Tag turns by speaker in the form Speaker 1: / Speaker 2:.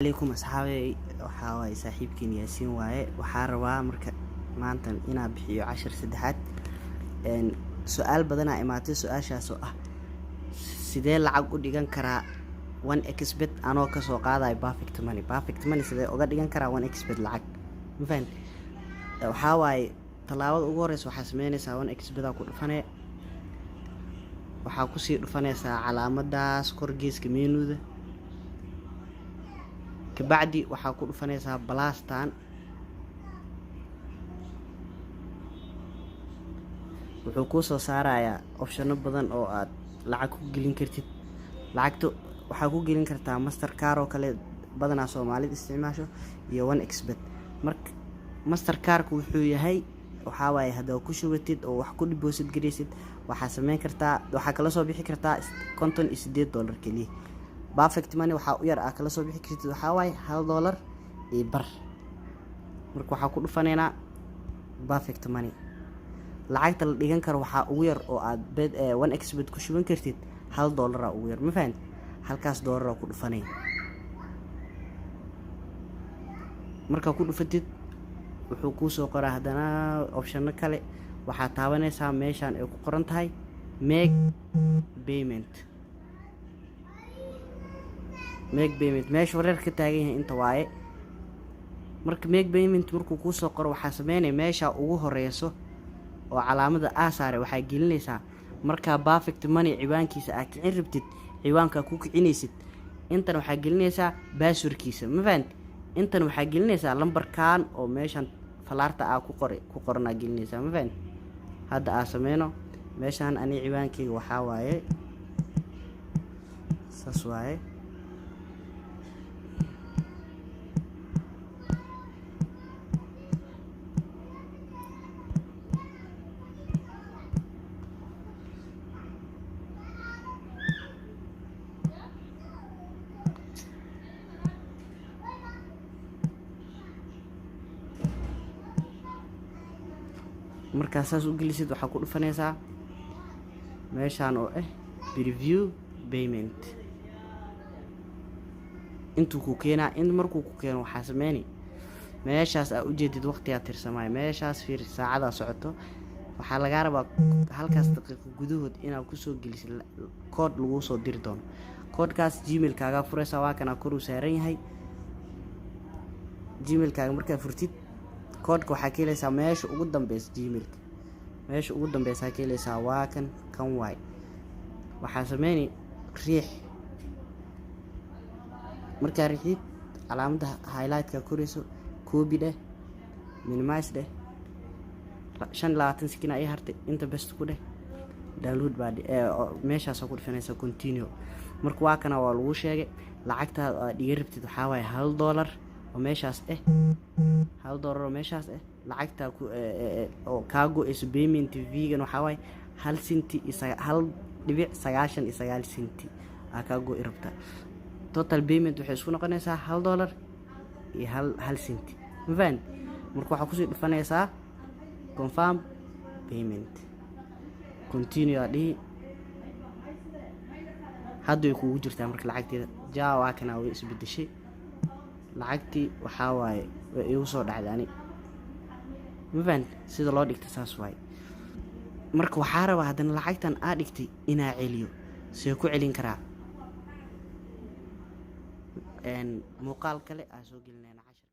Speaker 1: عليكم أصحابي وحاواي صاحبكين ياسين واye waxaa rabaa marka maantan inaan bixiyo 10 saddexaad su'aal badan ay imaatay su'aashaas oo ah sidee lacag u dhigan karaa 1xbet anoo ka soo qaaday perfect money sidee uga dhigan karaa 1xbet lacag ma fahan waxaa waaye talaabada ugu horeysa waxaa sameynaysaa 1xbet ku dhufanay waxaa ku sii dhufanaysaa calaamadaas kor geeska meenuda kabacdi waxaa ku dhufanaysaa blastan wuxuu ku soo saarayaa option badan oo aad lacag ku gelin kartid lacagto waxaa ku gelin kartaa Mastercard oo kale badanaa Soomaalida isticmaasho iyo 1xbet marka Mastercard wuxuu yahay waxaa waaye hadaa ku shubatid oo wax ku deposit gareysid waxaa sameyn kartaa waxaa kala soo bixi kartaa $58 kaliya perfect money waxaa u yar kala soo bixi kartid waxaa waaye $1 iyo bar marka waxaa ku dhufaneynaa perfect money lacagta la dhigan karo waxaa ugu yar oo aad 1xbet ku shuban kartid $1 ugu yar ma fahan halkaas $1 ku dhufanay marka ku dhufatid wuxuu ku soo qoraa hadana option kale waxaa taabanaysaa meeshan ay ku qoran tahay make payment meesha wareer ka taagan yahay inta waaye marka make payment markuu ku soo qoro waxaa sameynay meesha ugu horeyso oo calaamada aasaare waxaa gelinaysaa marka perfect money ciwaankiisa aad kicin rabtid ciwaanka ku kicinaysid intan waxaa gelinaysaa passwordkiisa ma fahan intan waxaa gelinaysaa lambarkan oo meeshan falaarta ku qorana gelinaysaa ma fahan hadda aan sameyno meeshan ani ciwaankeyga waxaa waaye saas waaye marka saas u gelisid waxaa ku dhufanaysaa meeshan oo preview payment intuu ku keenaa in markuu ku keeno waxaa sameeyay meeshaas aad u jeedid waqti aad tirsamay meeshaas fiir saacada socoto waxaa laga rabaa halkaas daqiiqo gudahood inaad ku soo gelisid code lagu soo diri doono codekaas gmail kaaga furaysa waa kana kor u saaran yahay gmail kaaga markaa furtid codeka waxaa ka helaysaa meesha ugu dambaysa gmailka meesha ugu dambaysa ka helaysaa waa kan waay waxaa sameeyay riix markaa riixid calaamada highlight-ka korayso copy dheh minimize dheh 25 second ay hartay inta best ku dheh download baa meeshaas ku dhufanaysa continue marka waa kana waa lagu sheegay lacagta aad dhiga rabtid waxaa waaye $1 oo meeshaas $1 oo meeshaas lacagta ku oo kaago is payment vegan waxaa waaye 1 cent 1.99 cent kaago irabta total payment waxay isku noqonaysaa $1 iyo 1 cent ma fahan marka waxaa ku soo dhufanaysaa confirm payment continue adi hadda ku jirtaa marka lacagteeda jaa kana way isbedeshay lacagtii waxaa waaye way igu soo dhacday ma fahan sida loo dhigto saas waaye marka waxaa rabaa hadana lacagtan aad dhigtay inaa celiyo soo ku celin karaa muuqaal kale soo gelinayna 10